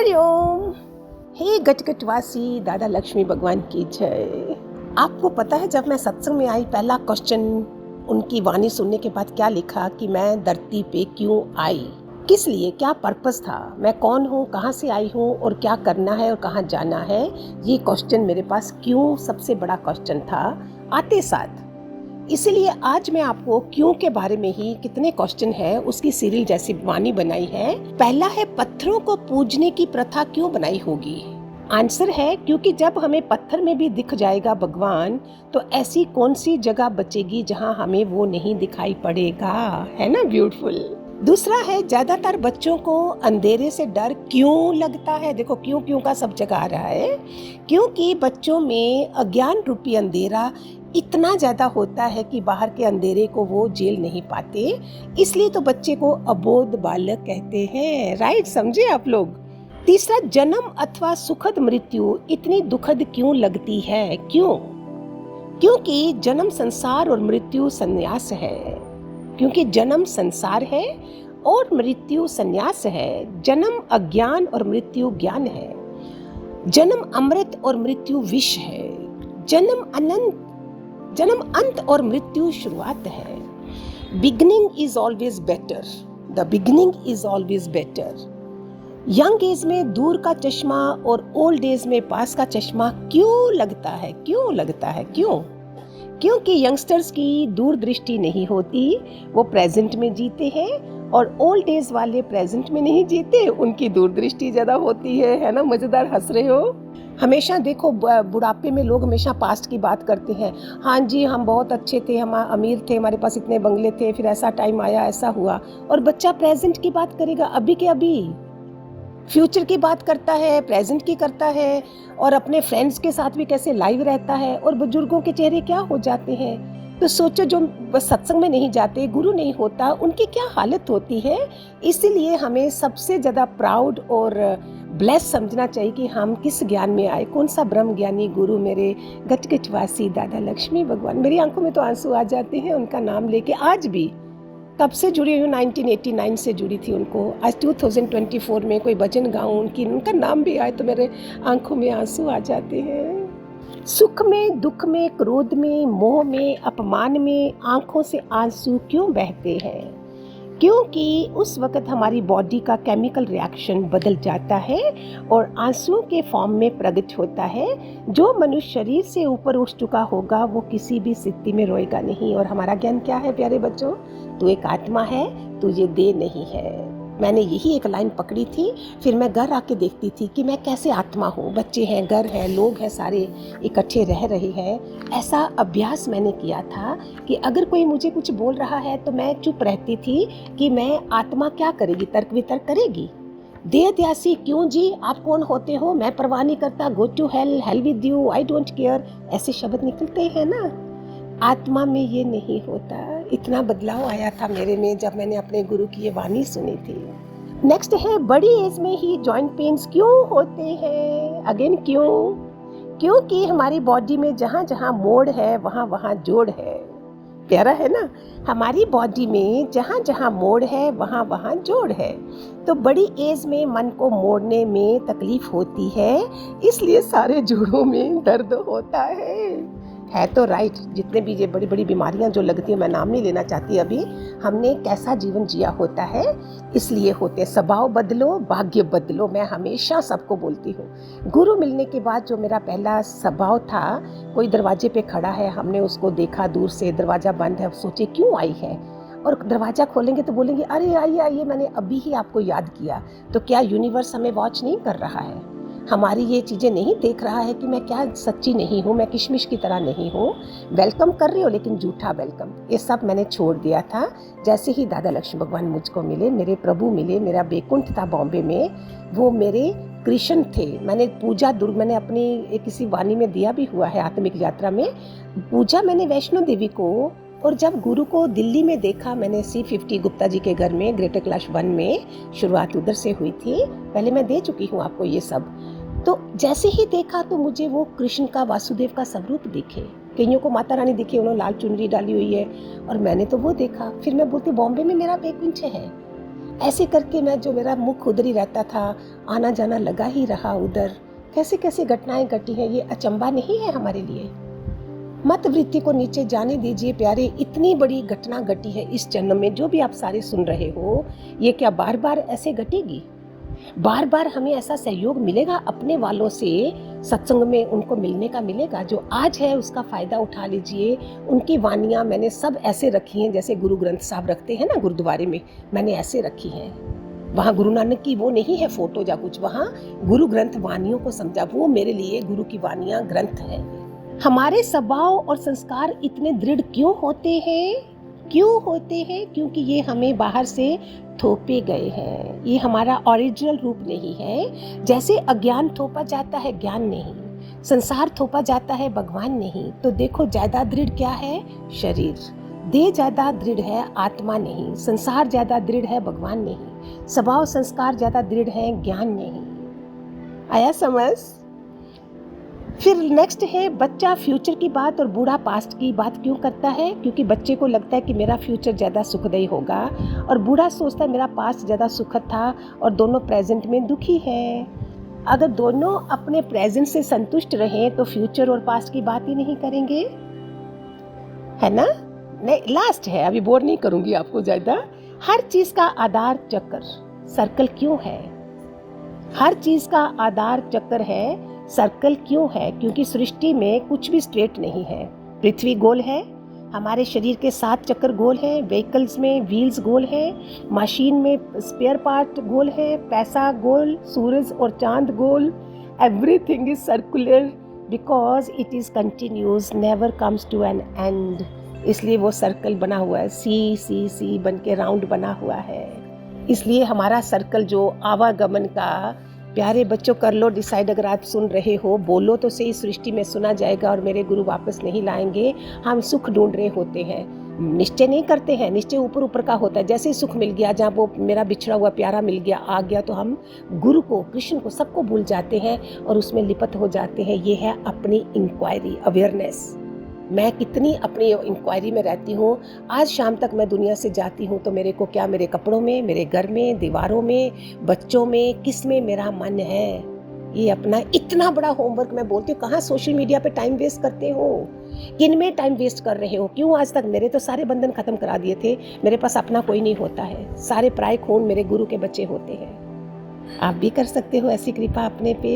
हरिओम। हे गटगटवासी दादा लक्ष्मी भगवान की जय। आपको पता है जब मैं सत्संग में आई पहला क्वेश्चन उनकी वाणी सुनने के बाद क्या लिखा कि मैं धरती पे क्यों आई, किस लिए, क्या पर्पस था, मैं कौन हूँ, कहाँ से आई हूँ और क्या करना है और कहाँ जाना है। ये क्वेश्चन मेरे पास क्यों सबसे बड़ा क्वेश्चन था आते साथ। इसीलिए आज मैं आपको क्यों के बारे में ही कितने क्वेश्चन है उसकी सीरीज जैसी वाणी बनाई है। पहला है पत्थरों को पूजने की प्रथा क्यों बनाई होगी। आंसर है क्योंकि जब हमें पत्थर में भी दिख जाएगा भगवान तो ऐसी कौन सी जगह बचेगी जहां हमें वो नहीं दिखाई पड़ेगा, है ना ब्यूटीफुल। दूसरा है ज्यादातर बच्चों को अंधेरे से डर क्यों लगता है। देखो क्यों का सब जगह आ रहा है, क्योंकि बच्चों में अज्ञान रूपी अंधेरा इतना ज्यादा होता है कि बाहर के अंधेरे को वो झेल नहीं पाते, इसलिए तो बच्चे को अबोध बालक कहते हैं। राइट, समझे आप लोग। तीसरा, जन्म अथवा सुखद मृत्यु इतनी दुखद क्यों लगती है, क्यों? क्योंकि जन्म संसार और मृत्यु संन्यास है। क्योंकि जन्म संसार है और मृत्यु संन्यास है। जन्म अज्ञान और मृत्यु ज्ञान है। जन्म अमृत और मृत्यु विष है। जन्म अंत और मृत्यु शुरुआत है। Beginning is always better, the beginning is always better. Young age में दूर का चश्मा और ओल्ड एज में पास का चश्मा क्यों लगता है, क्यों? क्योंकि यंगस्टर्स की दूरदृष्टि नहीं होती, वो प्रेजेंट में जीते हैं, और ओल्ड एज वाले प्रेजेंट में नहीं जीते, उनकी दूरदृष्टि ज्यादा होती है ना। मजेदार हंस रहे हो। हमेशा देखो बुढ़ापे में लोग हमेशा पास्ट की बात करते हैं। हाँ जी, हम बहुत अच्छे थे, हम अमीर थे, हमारे पास इतने बंगले थे, फिर ऐसा टाइम आया, ऐसा हुआ। और बच्चा प्रेजेंट की बात करेगा, अभी के अभी। फ्यूचर की बात करता है, प्रेजेंट की करता है, और अपने फ्रेंड्स के साथ भी कैसे लाइव रहता है। और बुजुर्गों के चेहरे क्या हो जाते हैं। तो सोचो जो बस सत्संग में नहीं जाते, गुरु नहीं होता, उनकी क्या हालत होती है। इसीलिए हमें सबसे ज़्यादा प्राउड और ब्लेस समझना चाहिए कि हम किस ज्ञान में आए, कौन सा ब्रह्म ज्ञानी गुरु मेरे गटगटवासी दादा लक्ष्मी भगवान। मेरी आंखों में तो आंसू आ जाते हैं उनका नाम लेके। आज भी कब से जुड़ी हूँ, 1989 से जुड़ी थी उनको। आज 2024 में कोई भजन गाऊं उनका नाम भी आए तो मेरे आंखों में आंसू आ जाते हैं। सुख में, दुख में, क्रोध में, मोह में, अपमान में आंखों से आंसू क्यों बहते हैं? क्योंकि उस वक्त हमारी बॉडी का केमिकल रिएक्शन बदल जाता है और आंसुओं के फॉर्म में प्रकट होता है। जो मनुष्य शरीर से ऊपर उठ चुका होगा वो किसी भी स्थिति में रोएगा नहीं। और हमारा ज्ञान क्या है प्यारे बच्चों? तू एक आत्मा है, तू ये देह नहीं है। मैंने यही एक लाइन पकड़ी थी। फिर मैं घर आके देखती थी कि मैं कैसे आत्मा हूँ। बच्चे हैं, घर है, लोग हैं, सारे इकट्ठे रह रहे हैं। ऐसा अभ्यास मैंने किया था कि अगर कोई मुझे कुछ बोल रहा है तो मैं चुप रहती थी कि मैं आत्मा क्या करेगी, तर्क वितर्क करेगी। देहत्यासी क्यों जी, आप कौन होते हो, मैं परवाह नहीं करता, go to hell with you, I don't care, ऐसे शब्द निकलते हैं ना। आत्मा में ये नहीं होता। इतना बदलाव आया था मेरे में जब मैंने अपने गुरु की ये वाणी सुनी थी। नेक्स्ट है बड़ी एज में ही जॉइंट पेन्स क्यों होते हैं। अगेन क्यों? क्योंकि हमारी बॉडी में जहाँ जहाँ मोड़ है वहाँ वहाँ जोड़ है। प्यारा है ना। हमारी बॉडी में जहाँ जहाँ मोड़ है वहाँ वहाँ जोड़ है। तो बड़ी एज में मन को मोड़ने में तकलीफ होती है, इसलिए सारे जोड़ों में दर्द होता है तो राइट। जितने भी ये बड़ी बड़ी बीमारियां जो लगती हैं, मैं नाम नहीं लेना चाहती अभी, हमने कैसा जीवन जिया होता है इसलिए होते। स्वभाव बदलो, भाग्य बदलो, मैं हमेशा सबको बोलती हूँ। गुरु मिलने के बाद जो मेरा पहला स्वभाव था, कोई दरवाजे पे खड़ा है, हमने उसको देखा दूर से, दरवाजा बंद है, सोचे क्यों आई है, और दरवाजा खोलेंगे तो बोलेंगे अरे आइए आइए, मैंने अभी ही आपको याद किया। तो क्या यूनिवर्स हमें वॉच नहीं कर रहा है? हमारी ये चीज़ें नहीं देख रहा है कि मैं क्या सच्ची नहीं हूँ, मैं किशमिश की तरह नहीं हूँ। वेलकम कर रही हो लेकिन झूठा वेलकम। ये सब मैंने छोड़ दिया था। जैसे ही दादा लक्ष्मी भगवान मुझको मिले, मेरे प्रभु मिले, मेरा बैकुंठ था बॉम्बे में, वो मेरे कृष्ण थे। मैंने पूजा मैंने अपनी किसी वाणी में दिया भी हुआ है, आत्मिक यात्रा में पूजा मैंने वैष्णो देवी को। और जब गुरु को दिल्ली में देखा मैंने, C50 गुप्ता जी के घर में, ग्रेटर क्लास 1 में, शुरुआत उधर से हुई थी। पहले मैं दे चुकी हूँ आपको ये सब। तो जैसे ही देखा तो मुझे वो कृष्ण का, वासुदेव का स्वरूप दिखे। कईयों को माता रानी दिखी, उन्होंने लाल चुनरी डाली हुई है, और मैंने तो वो देखा। फिर मैं बोलती बॉम्बे में मेरा बैकुंठ है। ऐसे करके मैं जो मेरा मुख उधर ही रहता था, आना जाना लगा ही रहा उधर। कैसे कैसे घटनाएं घटी हैं, ये अचंभा नहीं है हमारे लिए। मत वृत्ति को नीचे जाने दीजिए प्यारे। इतनी बड़ी घटना घटी है इस जन्म में, जो भी आप सारे सुन रहे हो, ये क्या बार बार ऐसे घटेगी? बार बार हमें ऐसा सहयोग मिलेगा अपने वालों से, सत्संग में उनको मिलने का मिलेगा? जो आज है उसका फायदा उठा लीजिए। उनकी वानियाँ मैंने सब ऐसे रखी हैं जैसे गुरु ग्रंथ साहब रखते हैं ना गुरुद्वारे में, मैंने ऐसे रखी हैं। वहाँ गुरु नानक की वो नहीं है फोटो या कुछ, वहाँ गुरु ग्रंथ वानियों को समझा, वो मेरे लिए गुरु की वानियाँ ग्रंथ है। हमारे स्वभाव और संस्कार इतने दृढ़ क्यों होते हैं? क्योंकि ये हमें बाहर से थोपे गए हैं। ये हमारा ओरिजिनल रूप नहीं है। जैसे अज्ञान थोपा जाता है, ज्ञान नहीं। संसार थोपा जाता है, भगवान नहीं। तो देखो ज्यादा दृढ़ क्या है? शरीर। देह ज्यादा दृढ़ है, आत्मा नहीं। संसार ज्यादा दृढ़ है, भगवान नहीं। स्वभाव संस्कार ज्यादा दृढ़ है, ज्ञान नहीं। आया समझ? फिर नेक्स्ट है बच्चा फ्यूचर की बात और बूढ़ा पास्ट की बात क्यों करता है? क्योंकि बच्चे को लगता है कि मेरा फ्यूचर ज़्यादा सुखदायी होगा और बूढ़ा सोचता है मेरा पास्ट ज़्यादा सुखद था, और दोनों प्रेजेंट में दुखी है। अगर दोनों अपने प्रेजेंट से संतुष्ट रहें तो फ्यूचर और पास्ट की बात ही नहीं करेंगे, है ना? नहीं, लास्ट है, अभी बोर नहीं करूँगी आपको ज़्यादा। हर चीज़ का आधार चक्र सर्कल क्यों है? हर चीज़ का आधार चक्र है, सर्कल क्यों है? क्योंकि सृष्टि में कुछ भी स्ट्रेट नहीं है। पृथ्वी गोल है, हमारे शरीर के 7 चक्र गोल हैं, व्हीकल्स में व्हील्स गोल हैं, मशीन में स्पेयर पार्ट गोल है, पैसा गोल, सूरज और चांद गोल। Everything is circular because it is continuous, never comes to an end. इसलिए वो सर्कल बना हुआ है, सी सी सी बन के राउंड बना हुआ है। इसलिए हमारा सर्कल जो आवागमन का, प्यारे बच्चों कर लो डिसाइड। अगर आप सुन रहे हो, बोलो तो सही, सृष्टि में सुना जाएगा और मेरे गुरु वापस नहीं लाएंगे। हम सुख ढूंढ रहे होते हैं, निश्चय नहीं करते हैं। निश्चय ऊपर ऊपर का होता है। जैसे ही सुख मिल गया, जहाँ वो मेरा बिछड़ा हुआ प्यारा मिल गया, आ गया, तो हम गुरु को, कृष्ण को, सबको भूल जाते हैं और उसमें लिपट हो जाते हैं। ये है अपनी इंक्वायरी, अवेयरनेस। मैं कितनी अपनी इंक्वायरी में रहती हूँ। आज शाम तक मैं दुनिया से जाती हूँ तो मेरे को क्या, मेरे कपड़ों में, मेरे घर में, दीवारों में, बच्चों में, किस में मेरा मन है? ये अपना इतना बड़ा होमवर्क मैं बोलती हूँ। कहाँ सोशल मीडिया पे टाइम वेस्ट करते हो? किन में टाइम वेस्ट कर रहे हो? क्यों आज तक? मेरे तो सारे बंधन खत्म करा दिए थे। मेरे पास अपना कोई नहीं होता है, सारे पराये खून मेरे गुरु के बच्चे होते हैं। आप भी कर सकते हो ऐसी कृपा अपने पे।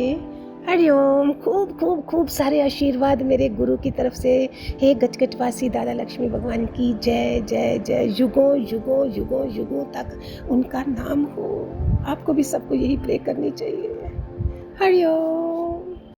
हरिओम। खूब खूब खूब सारे आशीर्वाद मेरे गुरु की तरफ से। हे गजगजवासी दादा लक्ष्मी भगवान की जय जय जय। युगों युगों युगों युगों तक उनका नाम हो। आपको भी सबको यही प्रे करनी चाहिए। हरिओम।